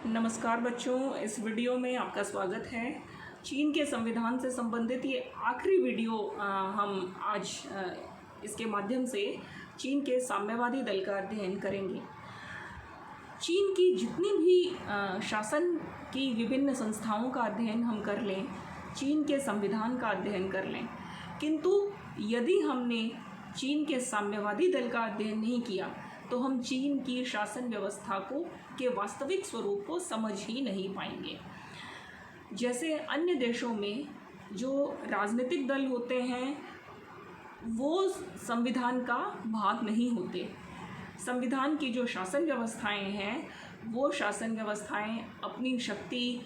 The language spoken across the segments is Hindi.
नमस्कार बच्चों, इस वीडियो में आपका स्वागत है। चीन के संविधान से संबंधित ये आखिरी वीडियो हम आज इसके माध्यम से चीन के साम्यवादी दल का अध्ययन करेंगे। चीन की जितनी भी शासन की विभिन्न संस्थाओं का अध्ययन हम कर लें, चीन के संविधान का अध्ययन कर लें, किंतु यदि हमने चीन के साम्यवादी दल का अध्ययन नहीं किया तो हम चीन की शासन व्यवस्था के वास्तविक स्वरूप को समझ ही नहीं पाएंगे। जैसे अन्य देशों में जो राजनीतिक दल होते हैं वो संविधान का भाग नहीं होते। संविधान की जो शासन व्यवस्थाएं हैं वो शासन व्यवस्थाएं अपनी शक्ति,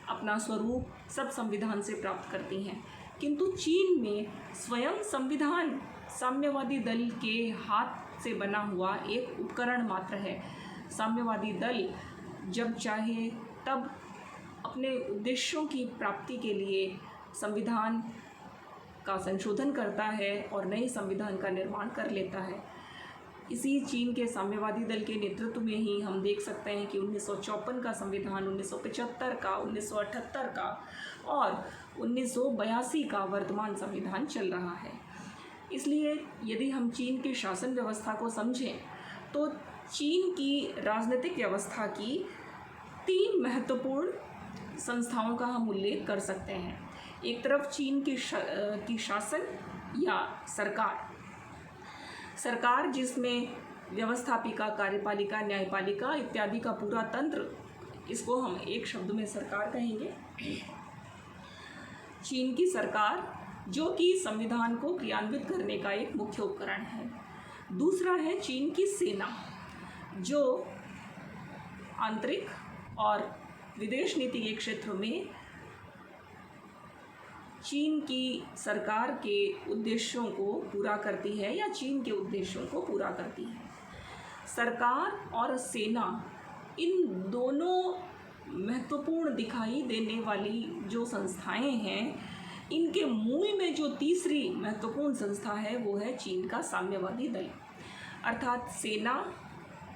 अपना स्वरूप सब संविधान से प्राप्त करती हैं, किंतु चीन में स्वयं संविधान साम्यवादी दल के हाथ से बना हुआ एक उपकरण मात्र है। साम्यवादी दल जब चाहे तब अपने उद्देश्यों की प्राप्ति के लिए संविधान का संशोधन करता है और नए संविधान का निर्माण कर लेता है। इसी चीन के साम्यवादी दल के नेतृत्व में ही हम देख सकते हैं कि 1954 का संविधान, 1975 का, 1978 का और 1982 का वर्तमान संविधान चल रहा है। इसलिए यदि हम चीन की शासन व्यवस्था को समझें तो चीन की राजनीतिक व्यवस्था की 3 महत्वपूर्ण संस्थाओं का हम उल्लेख कर सकते हैं। एक तरफ चीन की शासन या सरकार जिसमें व्यवस्थापिका, कार्यपालिका, न्यायपालिका इत्यादि का पूरा तंत्र, इसको हम एक शब्द में सरकार कहेंगे। चीन की सरकार जो कि संविधान को क्रियान्वित करने का एक मुख्य उपकरण है। दूसरा है चीन की सेना, जो आंतरिक और विदेश नीति के क्षेत्र में चीन की सरकार के उद्देश्यों को पूरा करती है या चीन के उद्देश्यों को पूरा करती है। सरकार और सेना, इन दोनों महत्वपूर्ण दिखाई देने वाली जो संस्थाएं हैं, इनके मूल में जो तीसरी महत्वपूर्ण संस्था है वो है चीन का साम्यवादी दल। अर्थात सेना,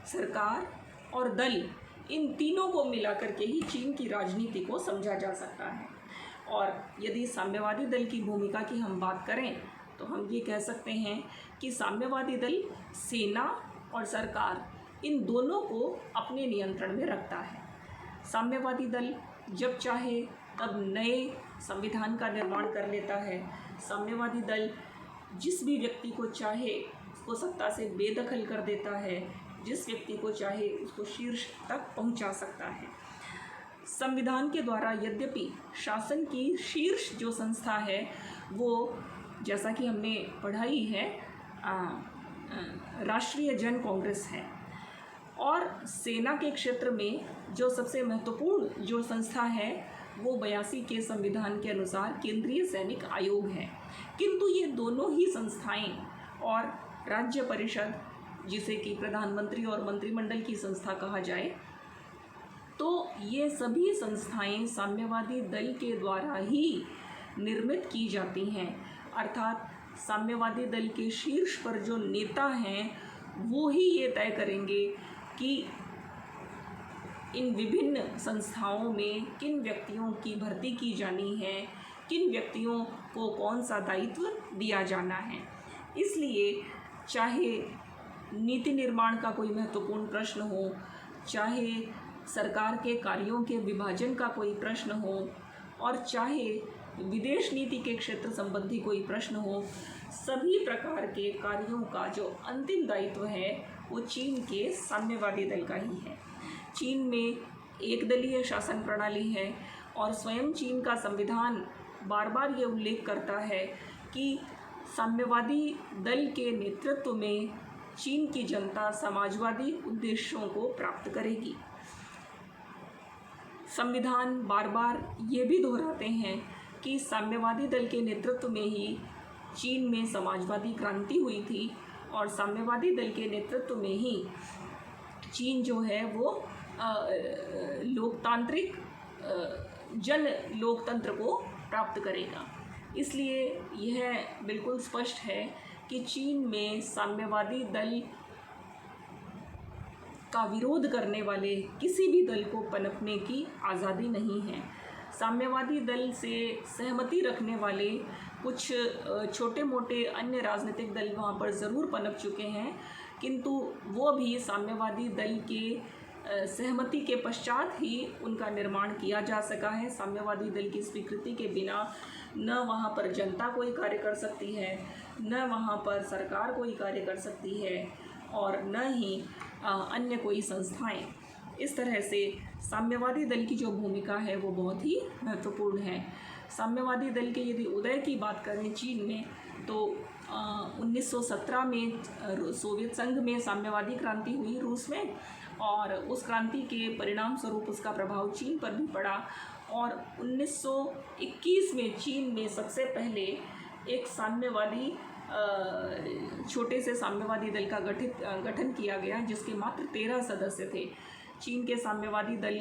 सरकार और दल, इन तीनों को मिलाकर के ही चीन की राजनीति को समझा जा सकता है। और यदि साम्यवादी दल की भूमिका की हम बात करें तो हम ये कह सकते हैं कि साम्यवादी दल सेना और सरकार, इन दोनों को अपने नियंत्रण में रखता है। साम्यवादी दल जब चाहे तब नए संविधान का निर्माण कर लेता है। साम्यवादी दल जिस भी व्यक्ति को चाहे उसको सत्ता से बेदखल कर देता है, जिस व्यक्ति को चाहे उसको शीर्ष तक पहुंचा सकता है। संविधान के द्वारा यद्यपि शासन की शीर्ष जो संस्था है वो, जैसा कि हमने पढ़ाई है, राष्ट्रीय जन कांग्रेस है, और सेना के क्षेत्र में जो सबसे महत्वपूर्ण जो संस्था है वो 82 के संविधान के अनुसार केंद्रीय सैनिक आयोग है। किंतु ये दोनों ही संस्थाएं और राज्य परिषद, जिसे कि प्रधानमंत्री और मंत्रिमंडल की संस्था कहा जाए, तो ये सभी संस्थाएं साम्यवादी दल के द्वारा ही निर्मित की जाती हैं। अर्थात साम्यवादी दल के शीर्ष पर जो नेता हैं वो ही ये तय करेंगे कि इन विभिन्न संस्थाओं में किन व्यक्तियों की भर्ती की जानी है, किन व्यक्तियों को कौन सा दायित्व दिया जाना है। इसलिए चाहे नीति निर्माण का कोई महत्वपूर्ण प्रश्न हो, चाहे सरकार के कार्यों के विभाजन का कोई प्रश्न हो, और चाहे विदेश नीति के क्षेत्र संबंधी कोई प्रश्न हो, सभी प्रकार के कार्यों का जो अंतिम दायित्व है वो चीन के साम्यवादी दल का ही है। चीन में एक दलीय शासन प्रणाली है और स्वयं चीन का संविधान बार बार ये उल्लेख करता है कि साम्यवादी दल के नेतृत्व में चीन की जनता समाजवादी उद्देश्यों को प्राप्त करेगी। संविधान बार बार ये भी दोहराते हैं कि साम्यवादी दल के नेतृत्व में ही चीन में समाजवादी क्रांति हुई थी और साम्यवादी दल के नेतृत्व में ही चीन जो है वो लोकतांत्रिक जन लोकतंत्र को प्राप्त करेगा। इसलिए यह बिल्कुल स्पष्ट है कि चीन में साम्यवादी दल का विरोध करने वाले किसी भी दल को पनपने की आज़ादी नहीं है। साम्यवादी दल से सहमति रखने वाले कुछ छोटे मोटे अन्य राजनीतिक दल वहाँ पर ज़रूर पनप चुके हैं, किंतु वो भी साम्यवादी दल के सहमति के पश्चात ही उनका निर्माण किया जा सका है। साम्यवादी दल की स्वीकृति के बिना न वहाँ पर जनता कोई कार्य कर सकती है, न वहाँ पर सरकार कोई कार्य कर सकती है, और न ही अन्य कोई संस्थाएं। इस तरह से साम्यवादी दल की जो भूमिका है वो बहुत ही महत्वपूर्ण है। साम्यवादी दल के यदि उदय की बात करें चीन में, तो 1917 में सोवियत संघ में साम्यवादी क्रांति हुई रूस में, और उस क्रांति के परिणाम स्वरूप उसका प्रभाव चीन पर भी पड़ा। और 1921 में चीन में सबसे पहले एक साम्यवादी छोटे से साम्यवादी दल का गठन किया गया, जिसके मात्र 13 सदस्य थे। चीन के साम्यवादी दल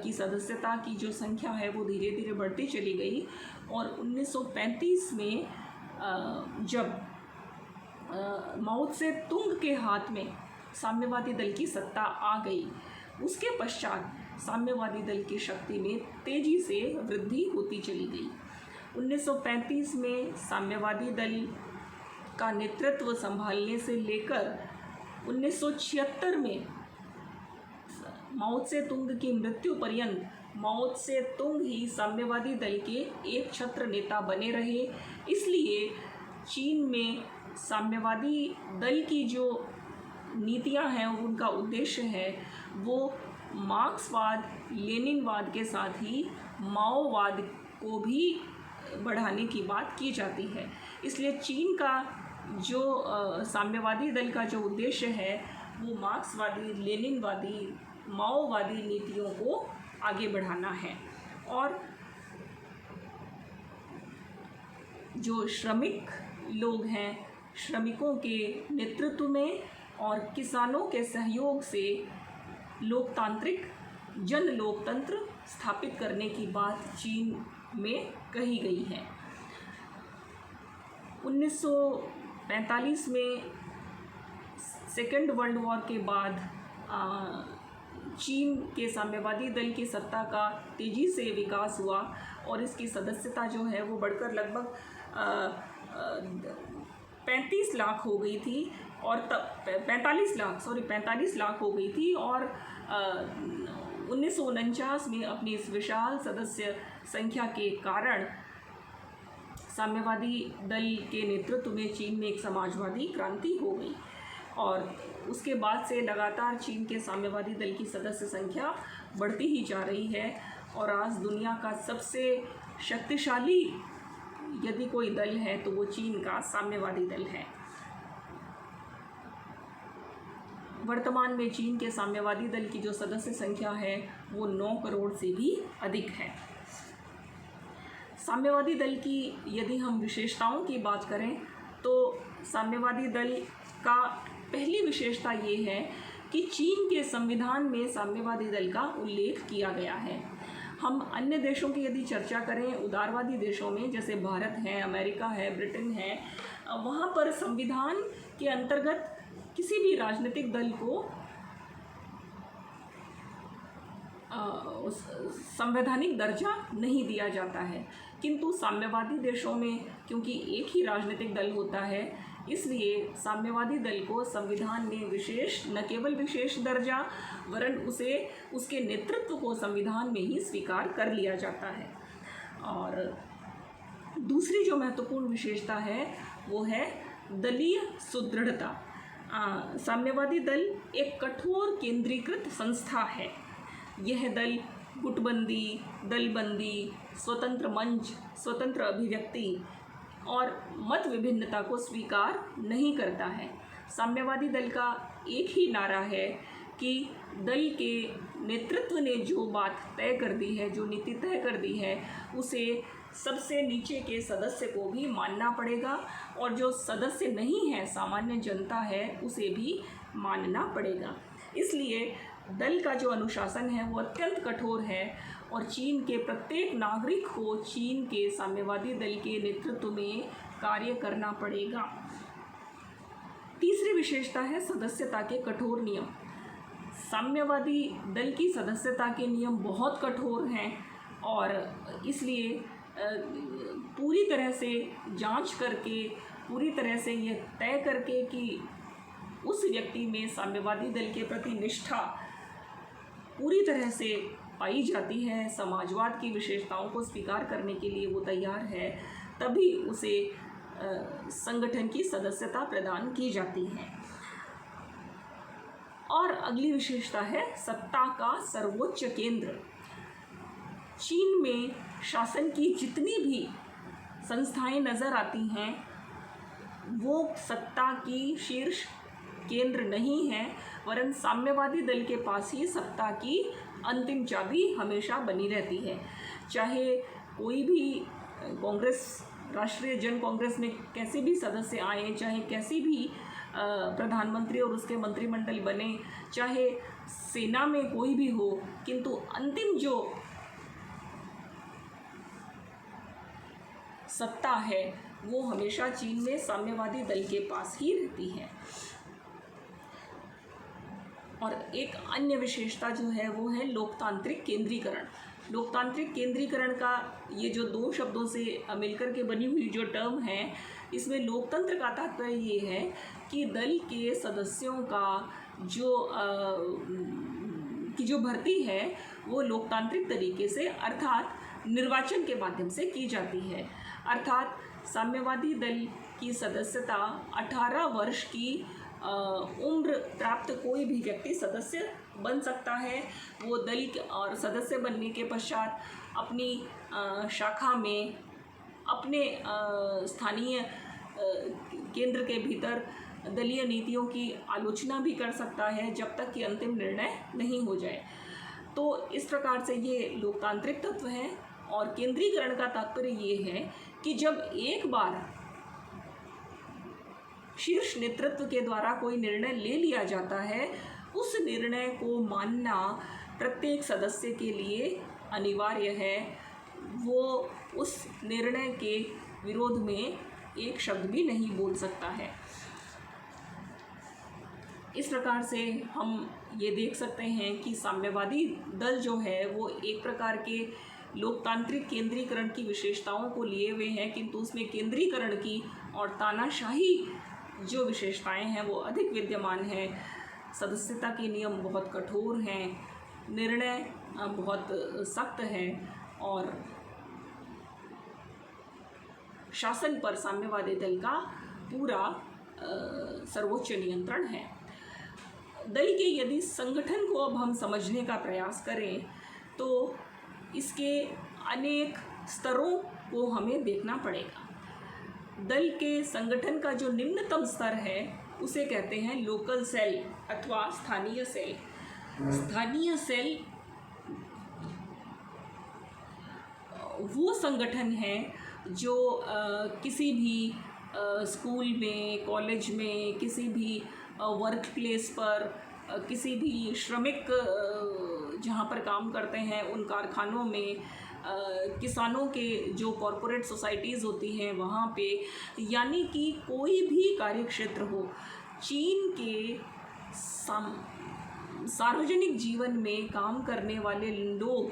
की सदस्यता की जो संख्या है वो धीरे धीरे बढ़ती चली गई, और 1935 में जब माओ त्से तुंग के हाथ में साम्यवादी दल की सत्ता आ गई, उसके पश्चात साम्यवादी दल की शक्ति में तेज़ी से वृद्धि होती चली गई। 1935 में साम्यवादी दल का नेतृत्व संभालने से लेकर 1976 में माओ त्से तुंग की मृत्यु पर्यंत माओ त्से तुंग ही साम्यवादी दल के एक छत्र नेता बने रहे। इसलिए चीन में साम्यवादी दल की जो नीतियां हैं, उनका उद्देश्य है, वो मार्क्सवाद लेनिनवाद के साथ ही माओवाद को भी बढ़ाने की बात की जाती है। इसलिए चीन का जो साम्यवादी दल का जो उद्देश्य है वो मार्क्सवादी लेनिनवादी माओवादी नीतियों को आगे बढ़ाना है। और जो श्रमिक लोग हैं, श्रमिकों के नेतृत्व में और किसानों के सहयोग से लोकतांत्रिक जन लोकतंत्र स्थापित करने की बात चीन में कही गई है। 1945 में सेकेंड वर्ल्ड वॉर के बाद चीन के साम्यवादी दल की सत्ता का तेज़ी से विकास हुआ, और इसकी सदस्यता जो है वो बढ़कर लगभग 35 लाख हो गई थी, और तब 45 लाख हो गई थी। और 1949 में अपनी इस विशाल सदस्य संख्या के कारण साम्यवादी दल के नेतृत्व में चीन में एक समाजवादी क्रांति हो गई, और उसके बाद से लगातार चीन के साम्यवादी दल की सदस्य संख्या बढ़ती ही जा रही है, और आज दुनिया का सबसे शक्तिशाली यदि कोई दल है तो वो चीन का साम्यवादी दल है। वर्तमान में चीन के साम्यवादी दल की जो सदस्य संख्या है वो 9 करोड़ से भी अधिक है। साम्यवादी दल की यदि हम विशेषताओं की बात करें तो साम्यवादी दल का पहली विशेषता ये है कि चीन के संविधान में साम्यवादी दल का उल्लेख किया गया है। हम अन्य देशों की यदि चर्चा करें, उदारवादी देशों में जैसे भारत है, अमेरिका है, ब्रिटेन है, वहाँ पर संविधान के अंतर्गत किसी भी राजनीतिक दल को संवैधानिक दर्जा नहीं दिया जाता है, किंतु साम्यवादी देशों में क्योंकि एक ही राजनीतिक दल होता है, इसलिए साम्यवादी दल को संविधान में विशेष, न केवल विशेष दर्जा, वरन उसे उसके नेतृत्व को संविधान में ही स्वीकार कर लिया जाता है। और दूसरी जो महत्वपूर्ण विशेषता है वो है दलीय सुदृढ़ता। साम्यवादी दल एक कठोर केंद्रीकृत संस्था है। यह दल गुटबंदी, दलबंदी, स्वतंत्र मंच, स्वतंत्र अभिव्यक्ति और मत विभिन्नता को स्वीकार नहीं करता है। साम्यवादी दल का एक ही नारा है कि दल के नेतृत्व ने जो बात तय कर दी है, जो नीति तय कर दी है, उसे सबसे नीचे के सदस्य को भी मानना पड़ेगा, और जो सदस्य नहीं है, सामान्य जनता है, उसे भी मानना पड़ेगा। इसलिए दल का जो अनुशासन है वो अत्यंत कठोर है, और चीन के प्रत्येक नागरिक को चीन के साम्यवादी दल के नेतृत्व में कार्य करना पड़ेगा। तीसरी विशेषता है सदस्यता के कठोर नियम। साम्यवादी दल की सदस्यता के नियम बहुत कठोर हैं और इसलिए पूरी तरह से जांच करके, पूरी तरह से ये तय करके कि उस व्यक्ति में साम्यवादी दल के प्रति निष्ठा पूरी तरह से पाई जाती है, समाजवाद की विशेषताओं को स्वीकार करने के लिए वो तैयार है, तभी उसे संगठन की सदस्यता प्रदान की जाती है। और अगली विशेषता है सत्ता का सर्वोच्च केंद्र। चीन में शासन की जितनी भी संस्थाएं नज़र आती हैं वो सत्ता की शीर्ष केंद्र नहीं है, वरन साम्यवादी दल के पास ही सत्ता की अंतिम चाबी हमेशा बनी रहती है। चाहे कोई भी कांग्रेस, राष्ट्रीय जन कांग्रेस में कैसे भी सदस्य आए, चाहे कैसी भी प्रधानमंत्री और उसके मंत्रिमंडल बने, चाहे सेना में कोई भी हो, किंतु अंतिम जो सत्ता है वो हमेशा चीन में साम्यवादी दल के पास ही रहती है। और एक अन्य विशेषता जो है वो है लोकतांत्रिक केंद्रीकरण। लोकतांत्रिक केंद्रीकरण का ये जो दो शब्दों से मिलकर के बनी हुई जो टर्म है, इसमें लोकतंत्र का तात्पर्य ये है कि दल के सदस्यों का जो भर्ती है वो लोकतांत्रिक तरीके से अर्थात निर्वाचन के माध्यम से की जाती है। अर्थात साम्यवादी दल की सदस्यता 18 वर्ष की उम्र प्राप्त कोई भी व्यक्ति सदस्य बन सकता है। वो दल और सदस्य बनने के पश्चात अपनी शाखा में अपने स्थानीय केंद्र के भीतर दलीय नीतियों की आलोचना भी कर सकता है जब तक कि अंतिम निर्णय नहीं हो जाए। तो इस प्रकार से ये लोकतांत्रिक तत्व है। और केंद्रीकरण का तात्पर्य ये है कि जब एक बार शीर्ष नेतृत्व के द्वारा कोई निर्णय ले लिया जाता है, उस निर्णय को मानना प्रत्येक सदस्य के लिए अनिवार्य है। वो उस निर्णय के विरोध में एक शब्द भी नहीं बोल सकता है। इस प्रकार से हम ये देख सकते हैं कि साम्यवादी दल जो है वो एक प्रकार के लोकतांत्रिक केंद्रीकरण की विशेषताओं को लिए हुए हैं, किंतु उसमें केंद्रीकरण की और तानाशाही जो विशेषताएं हैं वो अधिक विद्यमान है। सदस्यता के नियम बहुत कठोर हैं, निर्णय बहुत सख्त है और शासन पर साम्यवादी दल का पूरा सर्वोच्च नियंत्रण है। दल के यदि संगठन को अब हम समझने का प्रयास करें तो इसके अनेक स्तरों को हमें देखना पड़ेगा। दल के संगठन का जो निम्नतम स्तर है उसे कहते हैं लोकल सेल अथवा स्थानीय सेल। स्थानीय सेल वो संगठन है जो किसी भी स्कूल में, कॉलेज में, किसी भी वर्क प्लेस पर, किसी भी श्रमिक जहाँ पर काम करते हैं उन कारखानों में, किसानों के जो कॉरपोरेट सोसाइटीज़ होती हैं वहाँ पे, यानी कि कोई भी कार्यक्षेत्र हो, चीन के सार्वजनिक जीवन में काम करने वाले लोग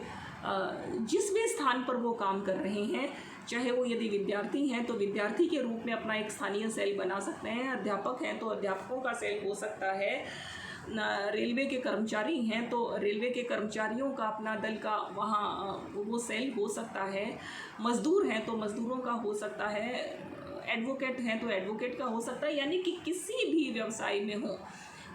जिस भी स्थान पर वो काम कर रहे हैं, चाहे वो यदि विद्यार्थी हैं तो विद्यार्थी के रूप में अपना एक स्थानीय सेल बना सकते हैं, अध्यापक हैं तो अध्यापकों का सेल हो सकता है, रेलवे के कर्मचारी हैं तो रेलवे के कर्मचारियों का अपना दल का वहाँ वो सेल हो सकता है, मज़दूर हैं तो मज़दूरों का हो सकता है, एडवोकेट हैं तो एडवोकेट का हो सकता है, यानी कि किसी भी व्यवसाय में हो।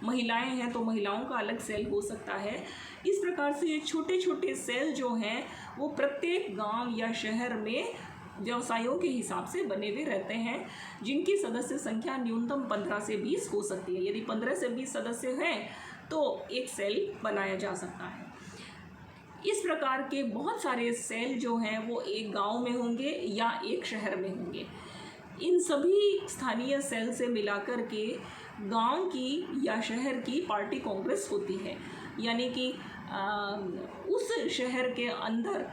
महिलाएं हैं तो महिलाओं का अलग सेल हो सकता है। इस प्रकार से ये छोटे छोटे सेल जो हैं वो प्रत्येक गांव या शहर में व्यवसायों के हिसाब से बने हुए रहते हैं, जिनकी सदस्य संख्या न्यूनतम 15 से 20 हो सकती है। यदि 15 से 20 सदस्य हैं तो एक सेल बनाया जा सकता है। इस प्रकार के बहुत सारे सेल जो हैं वो एक गांव में होंगे या एक शहर में होंगे। इन सभी स्थानीय सेल से मिलाकर के गांव की या शहर की पार्टी कांग्रेस होती है, यानी कि उस शहर के अंदर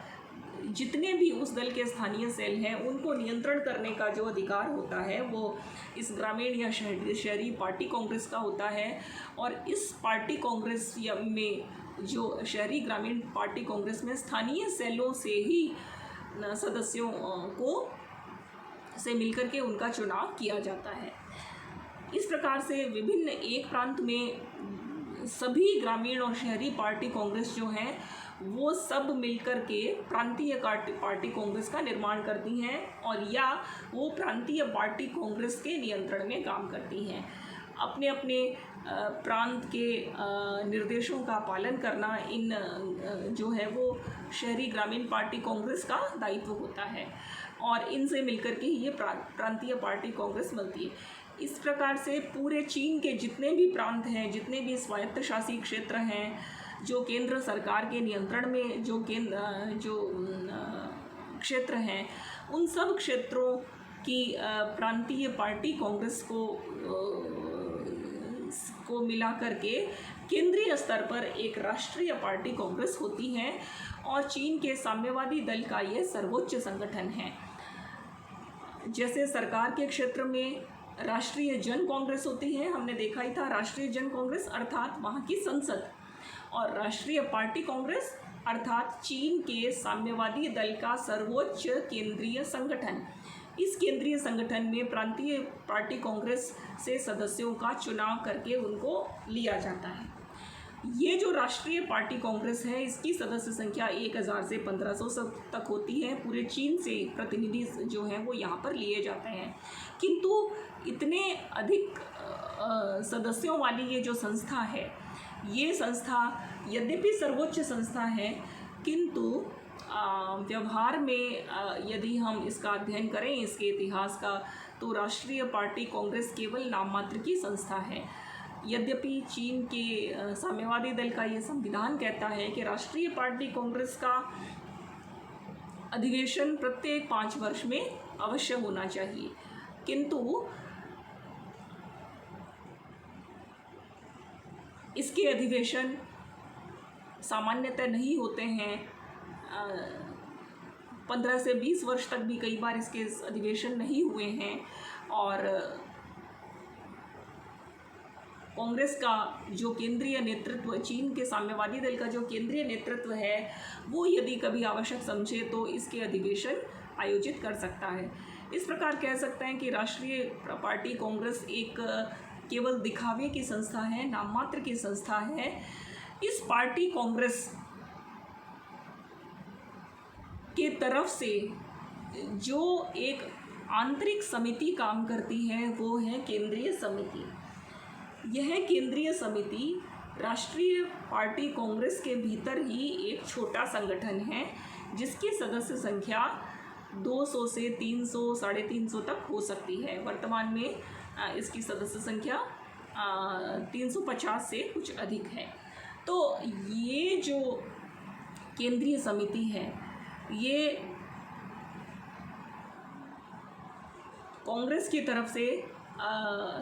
जितने भी उस दल के स्थानीय सेल हैं उनको नियंत्रण करने का जो अधिकार होता है वो इस ग्रामीण या शहरी पार्टी कांग्रेस का होता है। और इस पार्टी कांग्रेस में जो शहरी ग्रामीण पार्टी कांग्रेस में स्थानीय सेलों से ही सदस्यों को से मिलकर के उनका चुनाव किया जाता है। इस प्रकार से विभिन्न एक प्रांत में सभी ग्रामीण और शहरी पार्टी कांग्रेस जो हैं वो सब मिलकर के प्रांतीय पार्टी कांग्रेस का निर्माण करती हैं और या वो प्रांतीय पार्टी कांग्रेस के नियंत्रण में काम करती हैं। अपने अपने प्रांत के निर्देशों का पालन करना इन जो है वो शहरी ग्रामीण पार्टी कांग्रेस का दायित्व होता है और इनसे मिलकर के ये प्रांतीय पार्टी कांग्रेस बनती है। इस प्रकार से पूरे चीन के जितने भी प्रांत हैं, जितने भी स्वायत्तशासी क्षेत्र हैं जो केंद्र सरकार के नियंत्रण में जो क्षेत्र हैं, उन सब क्षेत्रों की प्रांतीय पार्टी कांग्रेस को मिला करके केंद्रीय स्तर पर एक राष्ट्रीय पार्टी कांग्रेस होती है और चीन के साम्यवादी दल का यह सर्वोच्च संगठन है। जैसे सरकार के क्षेत्र में राष्ट्रीय जन कांग्रेस होती है, हमने देखा ही था, राष्ट्रीय जन कांग्रेस अर्थात वहाँ की संसद, और राष्ट्रीय पार्टी कांग्रेस अर्थात चीन के साम्यवादी दल का सर्वोच्च केंद्रीय संगठन। इस केंद्रीय संगठन में प्रांतीय पार्टी कांग्रेस से सदस्यों का चुनाव करके उनको लिया जाता है। ये जो राष्ट्रीय पार्टी कांग्रेस है इसकी सदस्य संख्या 1000 से 1500 तक होती है। पूरे चीन से प्रतिनिधि जो हैं वो यहाँ पर लिए जाते हैं, किंतु इतने अधिक सदस्यों वाली ये जो संस्था है, ये संस्था यद्यपि सर्वोच्च संस्था है किंतु व्यवहार में यदि हम इसका अध्ययन करें इसके इतिहास का, तो राष्ट्रीय पार्टी कांग्रेस केवल नाम मात्र की संस्था है। यद्यपि चीन के साम्यवादी दल का ये संविधान कहता है कि राष्ट्रीय पार्टी कांग्रेस का अधिवेशन प्रत्येक 5 वर्ष में अवश्य होना चाहिए, किंतु इसके अधिवेशन सामान्यतः नहीं होते हैं। 15 से 20 वर्ष तक भी कई बार इसके अधिवेशन नहीं हुए हैं और कांग्रेस का जो केंद्रीय नेतृत्व, चीन के साम्यवादी दल का जो केंद्रीय नेतृत्व है वो यदि कभी आवश्यक समझे तो इसके अधिवेशन आयोजित कर सकता है। इस प्रकार कह सकते हैं कि राष्ट्रीय पार्टी कांग्रेस एक केवल दिखावे की संस्था है, नाम मात्र की संस्था है। इस पार्टी कांग्रेस के तरफ से जो एक आंतरिक समिति काम करती है वो है केंद्रीय समिति। यह केंद्रीय समिति राष्ट्रीय पार्टी कांग्रेस के भीतर ही एक छोटा संगठन है जिसकी सदस्य संख्या 200 से 300, 350 तक हो सकती है। वर्तमान में इसकी सदस्य संख्या 350 से कुछ अधिक है। तो ये जो केंद्रीय समिति है ये कांग्रेस की तरफ से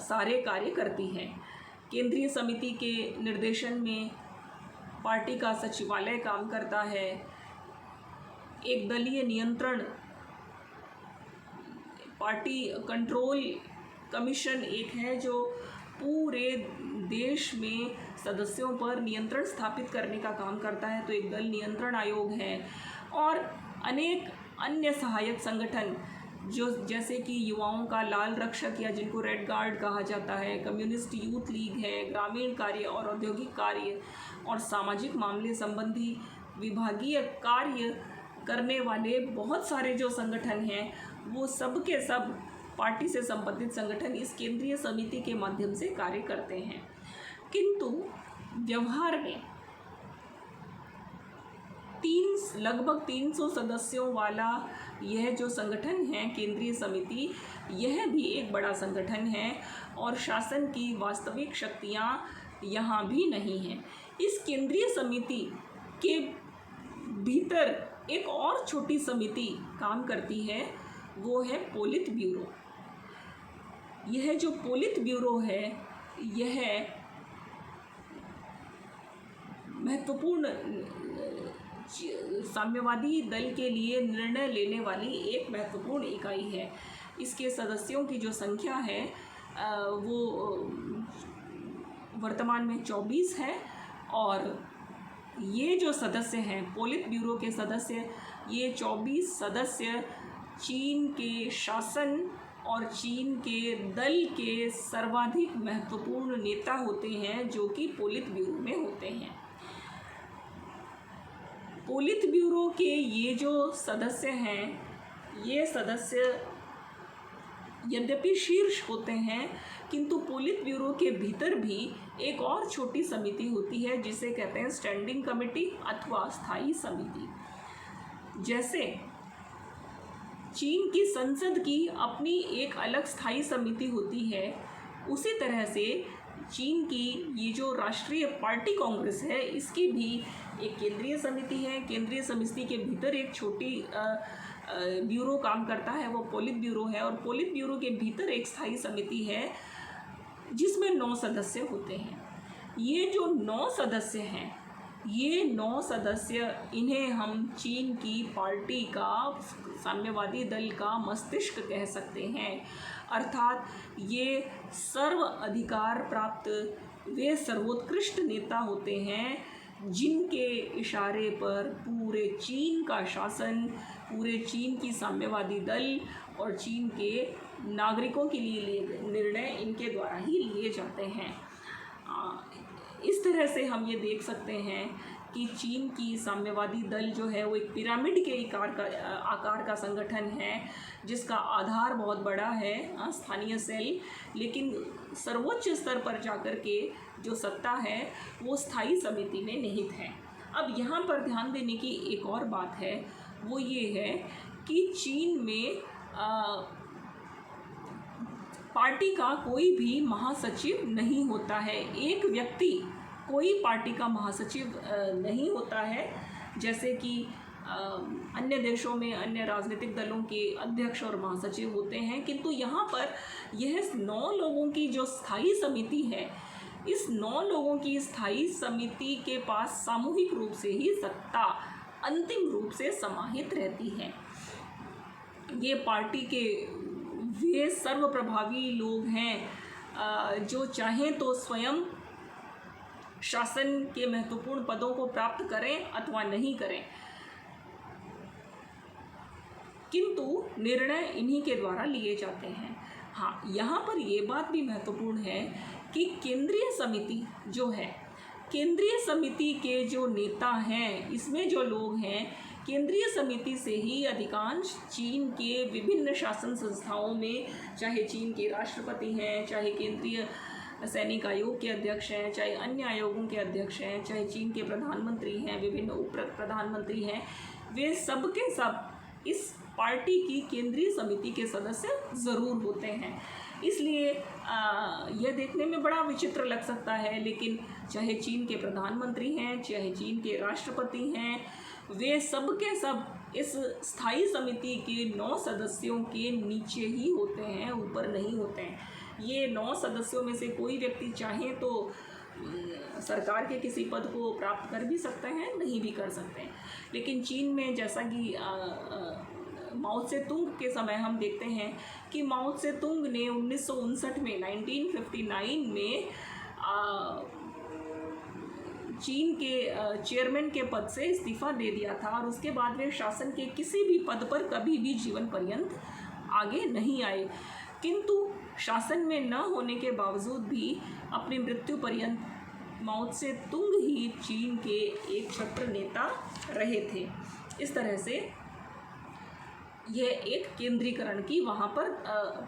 सारे कार्य करती है। केंद्रीय समिति के निर्देशन में पार्टी का सचिवालय काम करता है। एक दलीय नियंत्रण पार्टी कंट्रोल कमीशन एक है जो पूरे देश में सदस्यों पर नियंत्रण स्थापित करने का काम करता है। तो एक दल नियंत्रण आयोग है और अनेक अन्य सहायक संगठन जो जैसे कि युवाओं का लाल रक्षक या जिनको रेड गार्ड कहा जाता है, कम्युनिस्ट यूथ लीग है, ग्रामीण कार्य और औद्योगिक कार्य और सामाजिक मामले संबंधी विभागीय कार्य करने वाले बहुत सारे जो संगठन हैं वो सब के सब पार्टी से संबंधित संगठन इस केंद्रीय समिति के माध्यम से कार्य करते हैं। किंतु व्यवहार में लगभग 300 सदस्यों वाला यह जो संगठन है केंद्रीय समिति, यह भी एक बड़ा संगठन है और शासन की वास्तविक शक्तियां यहाँ भी नहीं हैं। इस केंद्रीय समिति के भीतर एक और छोटी समिति काम करती है, वो है पोलित ब्यूरो। यह जो पोलित ब्यूरो है यह महत्वपूर्ण साम्यवादी दल के लिए निर्णय लेने वाली एक महत्वपूर्ण इकाई है। इसके सदस्यों की जो संख्या है वो वर्तमान में 24 है और ये जो सदस्य हैं पोलित ब्यूरो के सदस्य, ये 24 सदस्य चीन के शासन और चीन के दल के सर्वाधिक महत्वपूर्ण नेता होते हैं जो कि पोलित ब्यूरो में होते हैं। पोलित ब्यूरो के ये जो सदस्य हैं, ये सदस्य यद्यपि शीर्ष होते हैं किंतु पोलित ब्यूरो के भीतर भी एक और छोटी समिति होती है जिसे कहते हैं स्टैंडिंग कमेटी अथवा स्थायी समिति। जैसे चीन की संसद की अपनी एक अलग स्थायी समिति होती है, उसी तरह से चीन की ये जो राष्ट्रीय पार्टी कांग्रेस है इसकी भी एक केंद्रीय समिति है। केंद्रीय समिति के भीतर एक छोटी ब्यूरो काम करता है, वो पोलित ब्यूरो है और पोलित ब्यूरो के भीतर एक स्थायी समिति है जिसमें 9 सदस्य होते हैं। ये जो 9 सदस्य हैं, ये 9 सदस्य, इन्हें हम चीन की पार्टी का, साम्यवादी दल का मस्तिष्क कह सकते हैं। अर्थात ये सर्व अधिकार प्राप्त वे सर्वोत्कृष्ट नेता होते हैं जिनके इशारे पर पूरे चीन का शासन, पूरे चीन की साम्यवादी दल और चीन के नागरिकों के लिए निर्णय इनके द्वारा ही लिए जाते हैं। इस तरह से हम ये देख सकते हैं कि चीन की साम्यवादी दल जो है वो एक पिरामिड के आकार का संगठन है जिसका आधार बहुत बड़ा है, स्थानीय सेल, लेकिन सर्वोच्च स्तर पर जाकर के जो सत्ता है वो स्थायी समिति में निहित है। अब यहाँ पर ध्यान देने की एक और बात है, वो ये है कि चीन में पार्टी का कोई भी महासचिव नहीं होता है। एक व्यक्ति कोई पार्टी का महासचिव नहीं होता है, जैसे कि अन्य देशों में अन्य राजनीतिक दलों के अध्यक्ष और महासचिव होते हैं, किंतु यहाँ पर यह 9 लोगों की जो स्थायी समिति है, इस 9 लोगों की स्थायी समिति के पास सामूहिक रूप से ही सत्ता अंतिम रूप से समाहित रहती है। ये पार्टी के वे सर्वप्रभावी लोग हैं जो चाहें तो स्वयं शासन के महत्वपूर्ण पदों को प्राप्त करें अथवा नहीं करें, किंतु निर्णय इन्हीं के द्वारा लिए जाते हैं। हाँ, यहाँ पर ये बात भी महत्वपूर्ण है कि केंद्रीय समिति जो है, केंद्रीय समिति के जो नेता हैं, इसमें जो लोग हैं, केंद्रीय समिति से ही अधिकांश चीन के विभिन्न शासन संस्थाओं में, चाहे चीन के राष्ट्रपति हैं, चाहे केंद्रीय सैनिक आयोग के अध्यक्ष हैं, चाहे अन्य आयोगों के अध्यक्ष हैं, चाहे चीन के प्रधानमंत्री हैं, विभिन्न उप प्रधानमंत्री हैं, वे सब के सब इस पार्टी की केंद्रीय समिति के सदस्य ज़रूर होते हैं। इसलिए यह देखने में बड़ा विचित्र लग सकता है, लेकिन चाहे चीन के प्रधानमंत्री हैं, चाहे चीन के राष्ट्रपति हैं, वे सब के सब इस स्थायी समिति के 9 सदस्यों के नीचे ही होते हैं, ऊपर नहीं होते हैं। ये 9 सदस्यों में से कोई व्यक्ति चाहे तो सरकार के किसी पद को प्राप्त कर भी सकते हैं, नहीं भी कर सकते हैं। लेकिन चीन में जैसा कि माओ त्से-तुंग के समय हम देखते हैं कि माओ त्से-तुंग ने 1959 में 1959 में चीन के चेयरमैन के पद से इस्तीफ़ा दे दिया था और उसके बाद वे शासन के किसी भी पद पर कभी भी जीवन पर्यंत आगे नहीं आए, किंतु शासन में न होने के बावजूद भी अपनी मृत्यु पर्यंत माओ त्से-तुंग ही चीन के एक छत्र नेता रहे थे। इस तरह से यह एक केंद्रीकरण की वहाँ पर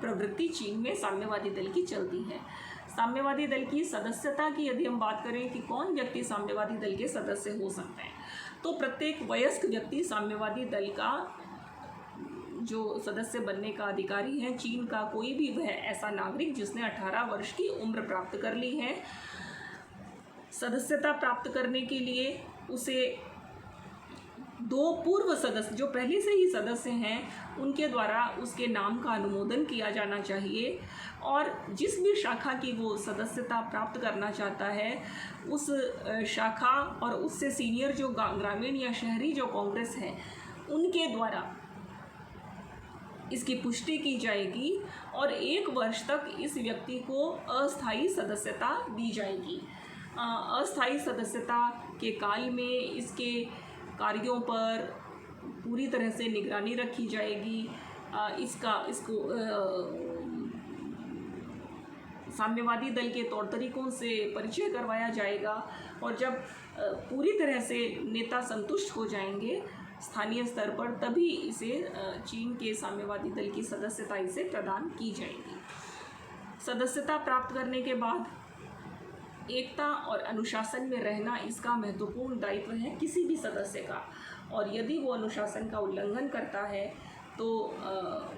प्रवृत्ति चीन में साम्यवादी दल की चलती है। साम्यवादी दल की सदस्यता की यदि हम बात करें कि कौन व्यक्ति साम्यवादी दल के सदस्य हो सकते हैं, तो प्रत्येक वयस्क व्यक्ति साम्यवादी दल का जो सदस्य बनने का अधिकारी है। चीन का कोई भी वह ऐसा नागरिक जिसने 18 वर्ष की उम्र प्राप्त कर ली है, सदस्यता प्राप्त करने के लिए उसे 2 पूर्व सदस्य जो पहले से ही सदस्य हैं उनके द्वारा उसके नाम का अनुमोदन किया जाना चाहिए, और जिस भी शाखा की वो सदस्यता प्राप्त करना चाहता है उस शाखा और उससे सीनियर जो ग्रामीण या शहरी जो कांग्रेस है उनके द्वारा इसकी पुष्टि की जाएगी और 1 वर्ष तक इस व्यक्ति को अस्थायी सदस्यता दी जाएगी। अस्थायी सदस्यता के काल में इसके कार्यों पर पूरी तरह से निगरानी रखी जाएगी। इसको साम्यवादी दल के तौर तरीकों से परिचय करवाया जाएगा, और जब पूरी तरह से नेता संतुष्ट हो जाएंगे स्थानीय स्तर पर, तभी इसे चीन के साम्यवादी दल की सदस्यता इसे प्रदान की जाएगी। सदस्यता प्राप्त करने के बाद एकता और अनुशासन में रहना इसका महत्वपूर्ण दायित्व है किसी भी सदस्य का, और यदि वो अनुशासन का उल्लंघन करता है तो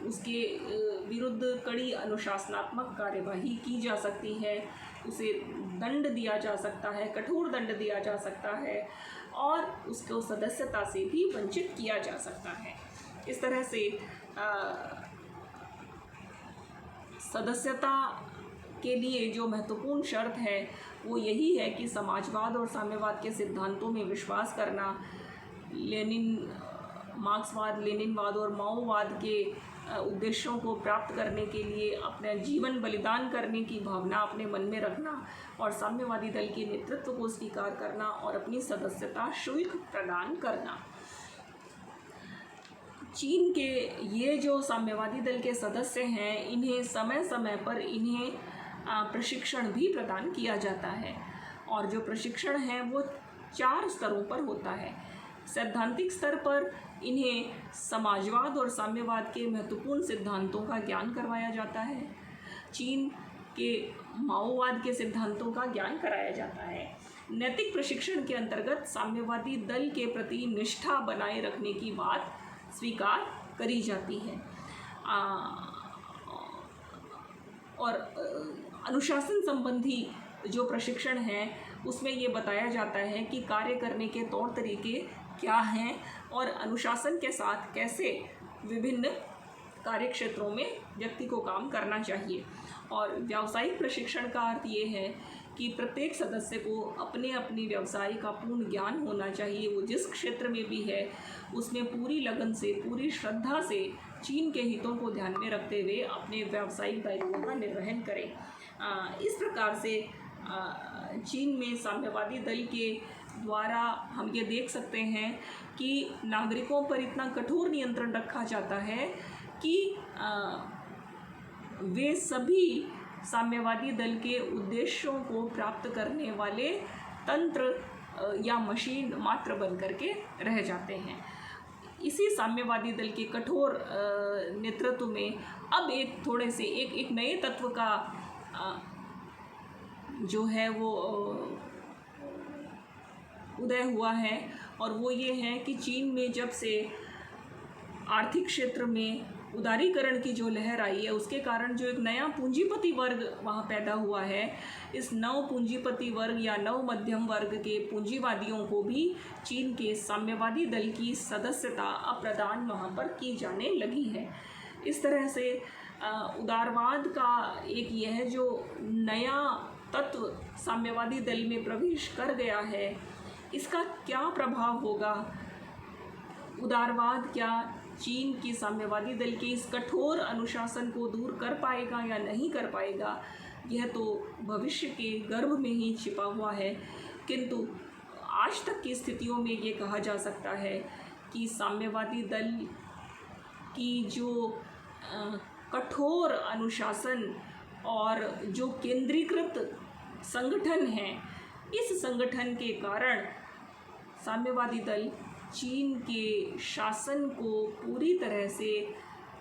उसके विरुद्ध कड़ी अनुशासनात्मक कार्यवाही की जा सकती है, उसे दंड दिया जा सकता है, कठोर दंड दिया जा सकता है, और उसको सदस्यता से भी वंचित किया जा सकता है। इस तरह से सदस्यता के लिए जो महत्वपूर्ण शर्त है वो यही है कि समाजवाद और साम्यवाद के सिद्धांतों में विश्वास करना, मार्क्सवाद, लेनिनवाद और माओवाद के उद्देश्यों को प्राप्त करने के लिए अपना जीवन बलिदान करने की भावना अपने मन में रखना, और साम्यवादी दल के नेतृत्व को स्वीकार करना और अपनी सदस्यता शुल्क प्रदान करना। चीन के ये जो साम्यवादी दल के सदस्य हैं इन्हें समय समय पर प्रशिक्षण भी प्रदान किया जाता है, और जो प्रशिक्षण है वो 4 स्तरों पर होता है। सैद्धांतिक स्तर पर इन्हें समाजवाद और साम्यवाद के महत्वपूर्ण सिद्धांतों का ज्ञान करवाया जाता है, चीन के माओवाद के सिद्धांतों का ज्ञान कराया जाता है। नैतिक प्रशिक्षण के अंतर्गत साम्यवादी दल के प्रति निष्ठा बनाए रखने की बात स्वीकार करी जाती है, और अनुशासन संबंधी जो प्रशिक्षण है उसमें ये बताया जाता है कि कार्य करने के तौर तरीके क्या हैं और अनुशासन के साथ कैसे विभिन्न कार्य क्षेत्रों में व्यक्ति को काम करना चाहिए। और व्यावसायिक प्रशिक्षण का अर्थ ये है कि प्रत्येक सदस्य को अपने अपने व्यवसाय का पूर्ण ज्ञान होना चाहिए, वो जिस क्षेत्र में भी है उसमें पूरी लगन से, पूरी श्रद्धा से चीन के हितों को ध्यान में रखते हुए अपने व्यावसायिक दायित्वों का निर्वहन करें। इस प्रकार से चीन में साम्यवादी दल के द्वारा हम ये देख सकते हैं कि नागरिकों पर इतना कठोर नियंत्रण रखा जाता है कि वे सभी साम्यवादी दल के उद्देश्यों को प्राप्त करने वाले तंत्र या मशीन मात्र बन करके रह जाते हैं। इसी साम्यवादी दल के कठोर नेतृत्व में अब एक नए तत्व का जो है वो उदय हुआ है, और वो ये है कि चीन में जब से आर्थिक क्षेत्र में उदारीकरण की जो लहर आई है उसके कारण जो एक नया पूंजीपति वर्ग वहाँ पैदा हुआ है, इस नव पूंजीपति वर्ग या नव मध्यम वर्ग के पूंजीवादियों को भी चीन के साम्यवादी दल की सदस्यता अप्रदान वहाँ पर की जाने लगी है। इस तरह से उदारवाद का एक यह जो नया तत्व साम्यवादी दल में प्रवेश कर गया है, इसका क्या प्रभाव होगा? उदारवाद क्या चीन की साम्यवादी दल के इस कठोर अनुशासन को दूर कर पाएगा या नहीं कर पाएगा, यह तो भविष्य के गर्भ में ही छिपा हुआ है। किंतु आज तक की स्थितियों में ये कहा जा सकता है कि साम्यवादी दल की जो कठोर अनुशासन और जो केंद्रीकृत संगठन है, इस संगठन के कारण साम्यवादी दल चीन के शासन को पूरी तरह से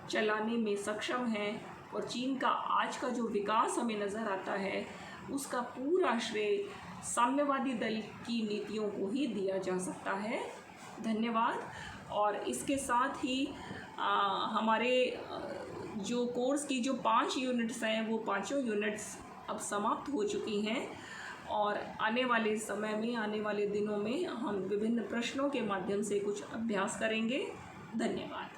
चलाने में सक्षम है, और चीन का आज का जो विकास हमें नज़र आता है उसका पूरा श्रेय साम्यवादी दल की नीतियों को ही दिया जा सकता है। धन्यवाद। और इसके साथ ही हमारे जो कोर्स की जो 5 यूनिट्स हैं वो 5 यूनिट्स अब समाप्त हो चुकी हैं। और आने वाले समय में, आने वाले दिनों में हम विभिन्न प्रश्नों के माध्यम से कुछ अभ्यास करेंगे। धन्यवाद।